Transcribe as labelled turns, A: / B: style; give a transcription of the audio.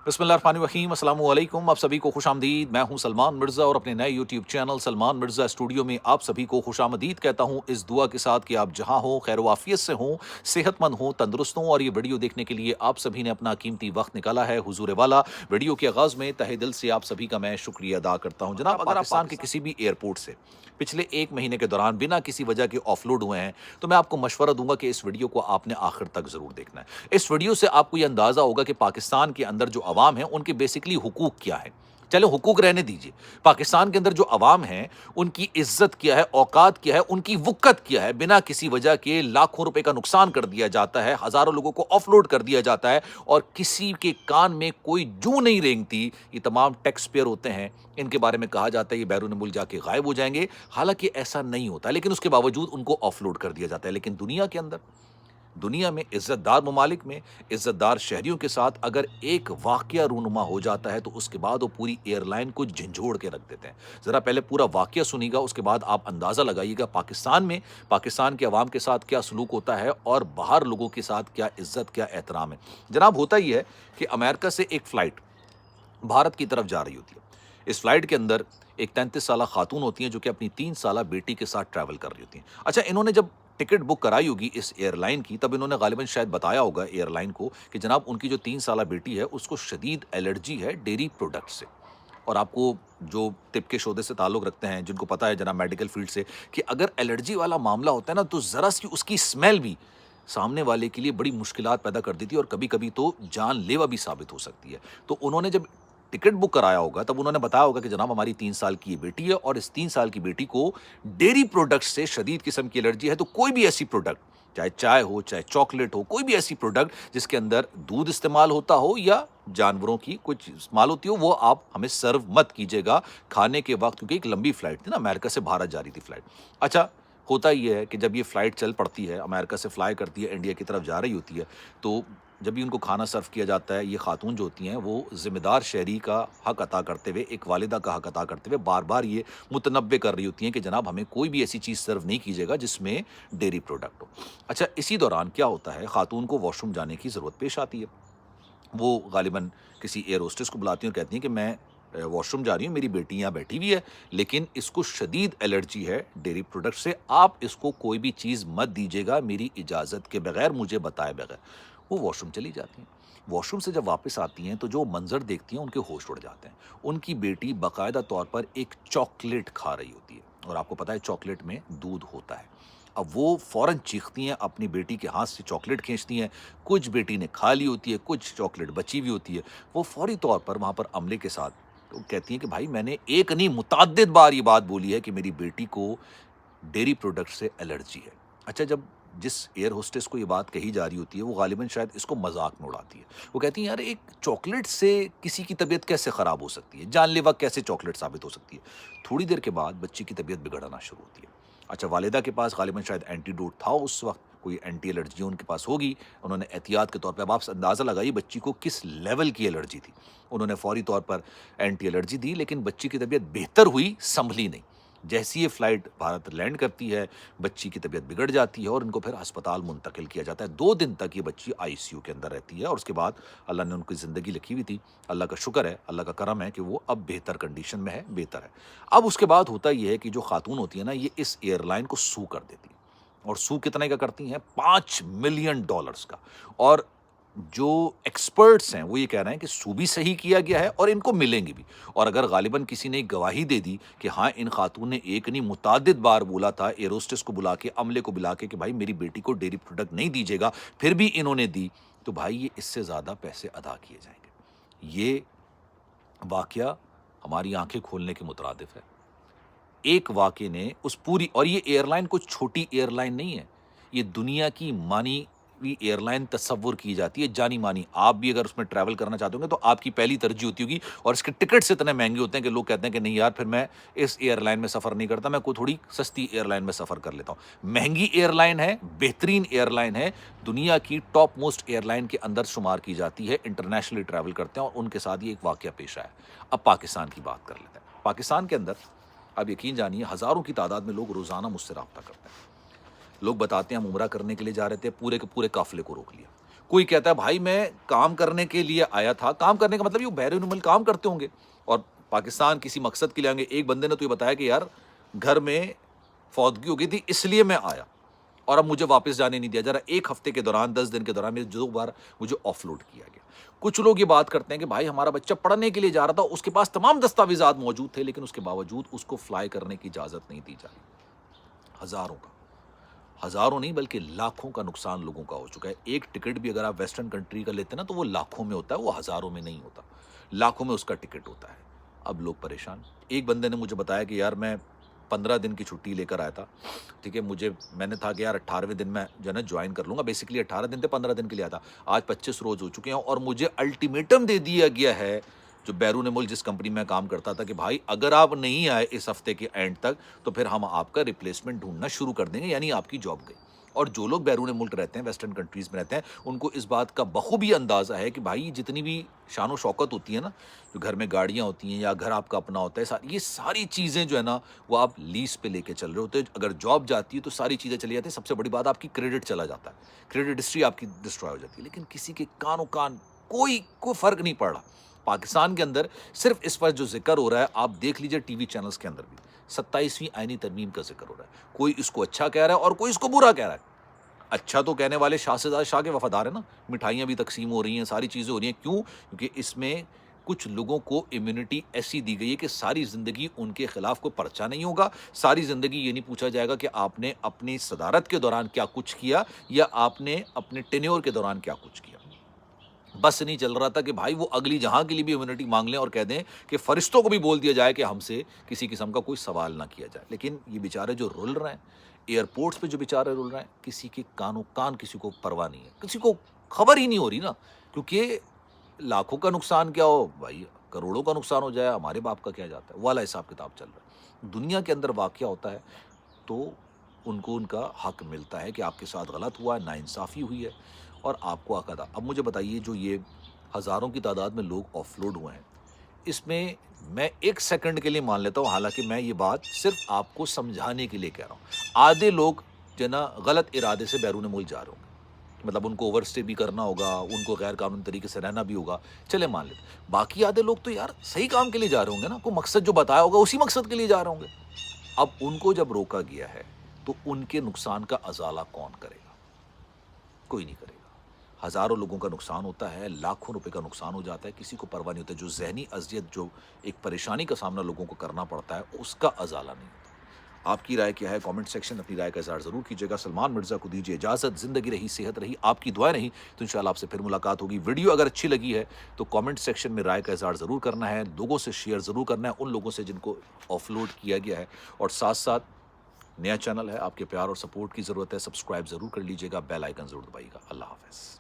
A: बिस्मिल्लाहिर्रहमानिर्रहीम, अस्सलाम वालेकुम। आप सभी को खुशामदीद। मैं हूं सलमान मिर्ज़ा और अपने नए YouTube channel Salman Mirza studio में आप सभी को खुशामदीद कहता हूं, इस दुआ के साथ कि आप जहां हो खैर वाफियत से हों, सेहतमंद हों, तंदुरुस्त हों। और ये वीडियो देखने के लिए आप सभी ने अपना कीमती वक्त निकाला है हुजूर वाला। वीडियो के आगाज़ में तहे दिल से आप सभी का मैं शुक्रिया अदा करता हूँ। जनाब, अगर आप पाकिस्तान के किसी भी एयरपोर्ट से पिछले 1 महीने के दौरान बिना किसी वजह के ऑफलोड हुए हैं, तो मैं आपको मशवरा दूंगा कि इस वीडियो को आपने आखिर तक ज़रूर देखना है। इस वीडियो से आपको ये अंदाज़ा होगा कि पाकिस्तान के अंदर जो अवाम है उनके बेसिकली हुकूक क्या है। चलो हुकूक रहने दीजिए, पाकिस्तान के अंदर जो अवाम है उनकी इज्जत क्या है, औकात क्या है, उनकी वुक्कत क्या है। बिना किसी वजह के लाखों रुपए का नुकसान कर दिया जाता है, हजारों लोगों को ऑफलोड कर दिया जाता है और किसी के कान में कोई जू नहीं रेंगती। ये तमाम टैक्स पेयर होते हैं, इनके बारे में कहा जाता है ये बैरून मुल्क जाके गायब हो जाएंगे। हालांकि ऐसा नहीं होता, लेकिन उसके बावजूद उनको ऑफलोड कर दिया जाता है। लेकिन दुनिया के अंदर, दुनिया में इज्जतदार ममालिक में इज्जतदार शहरियों के साथ अगर एक वाकया रूनुमा हो जाता है तो उसके बाद वो पूरी एयरलाइन को झंझोड़ के रख देते हैं। ज़रा पहले पूरा वाकया सुनिएगा, उसके बाद आप अंदाज़ा लगाइएगा पाकिस्तान में पाकिस्तान के अवाम के साथ क्या सलूक होता है और बाहर लोगों के साथ क्या इज्जत क्या एहतराम है। जनाब, होता ही है कि अमेरिका से एक फ़्लाइट भारत की तरफ जा रही होती है। इस फ्लाइट के अंदर एक 33 साला खातून होती हैं जो कि अपनी 3 साला बेटी के साथ ट्रैवल कर रही होती हैं। अच्छा, इन्होंने जब टिकट बुक कराई होगी इस एयरलाइन की, तब इन्होंने गालिबन शायद बताया होगा एयरलाइन को कि जनाब उनकी जो 3 साला बेटी है उसको शदीद एलर्जी है डेयरी प्रोडक्ट से। और आपको जो तिब के शोधे से ताल्लुक़ रखते हैं, जिनको पता है जनाब मेडिकल फील्ड से, कि अगर एलर्जी वाला मामला होता है ना तो ज़रा सी उसकी स्मेल भी सामने वाले के लिए बड़ी मुश्किलात पैदा कर देती है और कभी-कभी तो जानलेवा भी साबित हो सकती है। तो उन्होंने जब टिकट बुक कराया होगा तब उन्होंने बताया होगा कि जनाब हमारी 3 साल की ये बेटी है और इस 3 साल की बेटी को डेयरी प्रोडक्ट से शदीद किस्म की एलर्जी है। तो कोई भी ऐसी प्रोडक्ट, चाहे चाय हो, चाहे चॉकलेट हो, कोई भी ऐसी प्रोडक्ट जिसके अंदर दूध इस्तेमाल होता हो या जानवरों की कुछ इस्तेमाल होती हो, वो आप हमें सर्व मत कीजिएगा खाने के वक्त, क्योंकि एक लंबी फ्लाइट थी ना, अमेरिका से भारत जा रही थी फ्लाइट। अच्छा, होता ही है कि जब ये फ्लाइट चल पड़ती है, अमेरिका से फ्लाई करती है, इंडिया की तरफ जा रही होती है, तो जब भी उनको खाना सर्व किया जाता है, ये खातून जो होती हैं वो ज़िम्मेदार शहरी का हक अता करते हुए, एक वालिदा का हक अता करते हुए बार बार ये मुतनब्बे कर रही होती हैं कि जनाब हमें कोई भी ऐसी चीज़ सर्व नहीं कीजिएगा जिसमें डेयरी प्रोडक्ट हो। अच्छा, इसी दौरान क्या होता है, खातून को वॉशरूम जाने की ज़रूरत पेश आती है। वो गालिबन किसी एयर होस्टेस को बुलाती हैं और कहती हैं कि मैं वॉशरूम जा रही हूँ, मेरी बेटी यहाँ बैठी हुई है, लेकिन इसको शदीद एलर्जी है डेयरी प्रोडक्ट से, आप इसको कोई भी चीज़ मत दीजिएगा मेरी इजाज़त के बगैर, मुझे बताए बगैर। वो वॉशरूम चली जाती हैं। वॉशरूम से जब वापस आती हैं तो जो मंजर देखती हैं उनके होश उड़ जाते हैं। उनकी बेटी बाकायदा तौर पर एक चॉकलेट खा रही होती है और आपको पता है चॉकलेट में दूध होता है। अब वो फ़ौरन चीखती हैं, अपनी बेटी के हाथ से चॉकलेट खींचती हैं। कुछ बेटी ने खा ली होती है, कुछ चॉकलेट बची हुई होती है। वो फौरी तौर पर वहाँ पर अमले के साथ तो कहती हैं कि भाई मैंने एक नहीं मुतअद्दिद बार ये बात बोली है कि मेरी बेटी को डेयरी प्रोडक्ट से एलर्जी है। अच्छा, जब जिस एयर होस्टेस को ये बात कही जा रही होती है वो गालिबन शायद इसको मजाक में उड़ाती है। वो कहती है यार, एक चॉकलेट से किसी की तबीयत कैसे ख़राब हो सकती है, जानलेवा कैसे चॉकलेट साबित हो सकती है। थोड़ी देर के बाद बच्ची की तबीयत बिगड़ना शुरू होती है। अच्छा, वालिदा के पास गालिबन शायद एंटीडोट था उस वक्त, कोई एंटी एलर्जी उनके पास होगी। उन्होंने एहतियात के तौर पर, अब आप अंदाज़ा लगाइए बच्ची को किस लेवल की एलर्जी थी। उन्होंने फौरी तौर पर एंटी एलर्जी दी, लेकिन बच्ची की तबीयत बेहतर हुई, संभली नहीं। जैसी ये फ्लाइट भारत लैंड करती है, बच्ची की तबीयत बिगड़ जाती है और इनको फिर अस्पताल मुंतकिल किया जाता है। 2 दिन तक ये बच्ची आईसीयू के अंदर रहती है और उसके बाद अल्लाह ने उनकी ज़िंदगी लिखी हुई थी। अल्लाह का शुक्र है, अल्लाह का करम है कि वो अब बेहतर कंडीशन में है, बेहतर है। अब उसके बाद होता ये है कि जो खातून होती है ना, ये इस एयरलाइन को सू कर देती है। और सू कितने का करती हैं? $5 मिलियन का। और जो एक्सपर्ट्स हैं वो ये कह रहे हैं कि सू भी सही किया गया है और इनको मिलेंगे भी। और अगर गालिबन किसी ने गवाही दे दी कि हाँ, इन खातून ने एक नहीं मुतअद्दिद बार बोला था एयर होस्टेस को बुला के, अमले को बुला के कि भाई मेरी बेटी को डेयरी प्रोडक्ट नहीं दीजिएगा, फिर भी इन्होंने दी, तो भाई ये इससे ज़्यादा पैसे अदा किए जाएंगे। ये वाकया हमारी आंखें खोलने के मुतरादिफ है। एक वाक़ये ने उस पूरी, और ये एयरलाइन कुछ छोटी एयरलाइन नहीं है, ये दुनिया की मानी हुई एयरलाइन तस्वुर की जाती है, जानी-मानी। आप भी अगर उसमें ट्रैवल करना चाहते होंगे तो आपकी पहली तरजीह होती होगी, और इसके टिकट्स इतने महँगे होते हैं कि लोग कहते हैं कि नहीं यार, फिर मैं इस एयरलाइन में सफ़र नहीं करता, मैं कोई थोड़ी सस्ती एयरलाइन में सफ़र कर लेता हूँ। महँगी एयरलाइन है, बेहतरीन एयरलाइन है, दुनिया की टॉप मोस्ट एयरलाइन के अंदर शुमार की जाती है, इंटरनेशनली ट्रैवल करते हैं और उनके साथ ये एक वाक़या पेश आया। अब पाकिस्तान की बात कर लेते हैं। पाकिस्तान के अंदर आप यकीन जानिए हज़ारों की तादाद में लोग रोज़ाना मुझसे राब्ता करते हैं। लोग बताते हैं हम उम्रा करने के लिए जा रहे थे, पूरे के पूरे काफ़िले को रोक लिया। کوئی کہتا ہے بھائی میں کام کرنے کے لیے آیا تھا. کام کرنے کا مطلب یہ بیرون ملک کام کرتے ہوں گے اور پاکستان کسی مقصد کے لیے آئیں گے. ایک بندے نے تو یہ بتایا کہ یار گھر میں فوتگی ہو گئی تھی اس لیے میں آیا اور اب مجھے واپس جانے نہیں دیا جا رہا. ایک ہفتے کے دوران 10 دن کے دوران میں 2 بار مجھے آف لوڈ کیا گیا. کچھ لوگ یہ بات کرتے ہیں کہ بھائی ہمارا بچہ پڑھنے کے لیے جا رہا تھا, اس کے پاس تمام دستاویزات موجود تھے, لیکن اس کے باوجود اس کو فلائی کرنے کی اجازت نہیں دی جائے. ہزاروں کا, ہزاروں نہیں بلکہ لاکھوں کا نقصان لوگوں کا ہو چکا ہے. ایک ٹکٹ بھی اگر آپ ویسٹرن کنٹری کا لیتے ہیں نا تو وہ لاکھوں میں ہوتا ہے, وہ ہزاروں میں نہیں ہوتا, لاکھوں میں اس کا ٹکٹ ہوتا ہے. اب لوگ پریشان. ایک بندے نے مجھے بتایا کہ یار میں 15 دن کی چھٹی لے کر آیا تھا, ٹھیک ہے, میں نے تھا کہ یار 18ویں دن میں جو ہے نا جوائن کر لوں گا. بیسیکلی 18 دن تھے, 15 دن کے لیے آیا تھا. آج 25 روز ہو چکے ہیں اور مجھے الٹیمیٹم دے دیا گیا ہے جو بیرون ملک جس کمپنی میں کام کرتا تھا کہ بھائی اگر آپ نہیں آئے اس ہفتے کے اینڈ تک تو پھر ہم آپ کا ریپلیسمنٹ ڈھونڈنا شروع کر دیں گے, یعنی آپ کی جاب گئی. اور جو لوگ بیرون ملک رہتے ہیں, ویسٹرن کنٹریز میں رہتے ہیں, ان کو اس بات کا بخوبی اندازہ ہے کہ بھائی جتنی بھی شان و شوکت ہوتی ہے نا, جو گھر میں گاڑیاں ہوتی ہیں یا گھر آپ کا اپنا ہوتا ہے, یہ ساری چیزیں جو ہے نا وہ آپ لیز پہ لے کے چل رہے ہوتے ہیں. اگر جاب جاتی ہے تو ساری چیزیں چلی جاتی ہیں. سب سے بڑی بات آپ کی کریڈٹ چلا جاتا ہے, کریڈٹ ہسٹری آپ کی ڈسٹرائے ہو جاتی ہے. لیکن کسی کے کان کوئی فرق نہیں پڑ رہا. پاکستان کے اندر صرف اس پر جو ذکر ہو رہا ہے, آپ دیکھ لیجئے ٹی وی چینلز کے اندر بھی 27ویں آئینی ترمیم کا ذکر ہو رہا ہے. کوئی اس کو اچھا کہہ رہا ہے اور کوئی اس کو برا کہہ رہا ہے. اچھا تو کہنے والے شاہ سے زیادہ شاہ کے وفادار ہیں نا, مٹھائیاں بھی تقسیم ہو رہی ہیں, ساری چیزیں ہو رہی ہیں. کیوں؟ کیونکہ اس میں کچھ لوگوں کو امیونٹی ایسی دی گئی ہے کہ ساری زندگی ان کے خلاف کوئی پرچہ نہیں ہوگا. ساری زندگی یہ نہیں پوچھا جائے گا کہ آپ نے اپنی صدارت کے دوران کیا کچھ کیا یا آپ نے اپنے ٹینیور کے دوران کیا کچھ کیا. بس نہیں چل رہا تھا کہ بھائی وہ اگلی جہاں کے لیے بھی امیونٹی مانگ لیں اور کہہ دیں کہ فرشتوں کو بھی بول دیا جائے کہ ہم سے کسی قسم کا کوئی سوال نہ کیا جائے. لیکن یہ بیچارے جو رول رہے ہیں ایئرپورٹس پہ, جو بیچارے رول رہے ہیں, کسی کے کان کسی کو پرواہ نہیں ہے, کسی کو خبر ہی نہیں ہو رہی نا. کیونکہ لاکھوں کا نقصان کیا ہو بھائی, کروڑوں کا نقصان ہو جائے, ہمارے باپ کا کیا جاتا ہے, والا حساب کتاب چل رہا ہے. دنیا کے اندر واقعہ ہوتا ہے تو ان کو ان کا حق ملتا ہے کہ آپ کے ساتھ غلط ہوا ہے, ناانصافی ہوئی ہے اور آپ کو حق ادا. اب مجھے بتائیے جو یہ ہزاروں کی تعداد میں لوگ آف لوڈ ہوئے ہیں, اس میں میں 1 سیکنڈ کے لیے مان لیتا ہوں, حالانکہ میں یہ بات صرف آپ کو سمجھانے کے لیے کہہ رہا ہوں. آدھے لوگ جو نا غلط ارادے سے بیرون ملک جا رہے ہوں گے, مطلب ان کو اوور اسٹے بھی کرنا ہوگا, ان کو غیر قانونی طریقے سے رہنا بھی ہوگا, چلے مان لیتے. باقی آدھے لوگ تو یار صحیح کام کے لیے جا رہے ہوں گے نا, کوئی مقصد جو بتایا ہوگا اسی مقصد کے لیے جا رہے ہوں گے. اب ان کو جب روکا گیا ہے تو ان کے نقصان کا ازالہ کون کرے گا؟ کوئی نہیں کرے گا. ہزاروں لوگوں کا نقصان ہوتا ہے, لاکھوں روپے کا نقصان ہو جاتا ہے, کسی کو پرواہ نہیں ہوتا. جو ذہنی اذیت, جو ایک پریشانی کا سامنا لوگوں کو کرنا پڑتا ہے, اس کا ازالہ نہیں ہوتا. آپ کی رائے کیا ہے؟ کامنٹ سیکشن اپنی رائے کا اظہار ضرور کیجیے گا. سلمان مرزا کو دیجیے اجازت. زندگی رہی, صحت رہی, آپ کی دعائیں رہی تو انشاءاللہ آپ سے پھر ملاقات ہوگی. ویڈیو اگر اچھی لگی ہے تو کامنٹ سیکشن میں رائے کا اظہار ضرور کرنا ہے, لوگوں سے شیئر ضرور کرنا ہے, ان لوگوں سے جن کو آف لوڈ کیا گیا ہے. اور ساتھ ساتھ نیا چینل ہے, آپ کے پیار اور سپورٹ کی ضرورت ہے, سبسکرائب ضرور کر لیجیے گا, بیل آئیکن ضرور دبائیے گا. اللہ حافظ.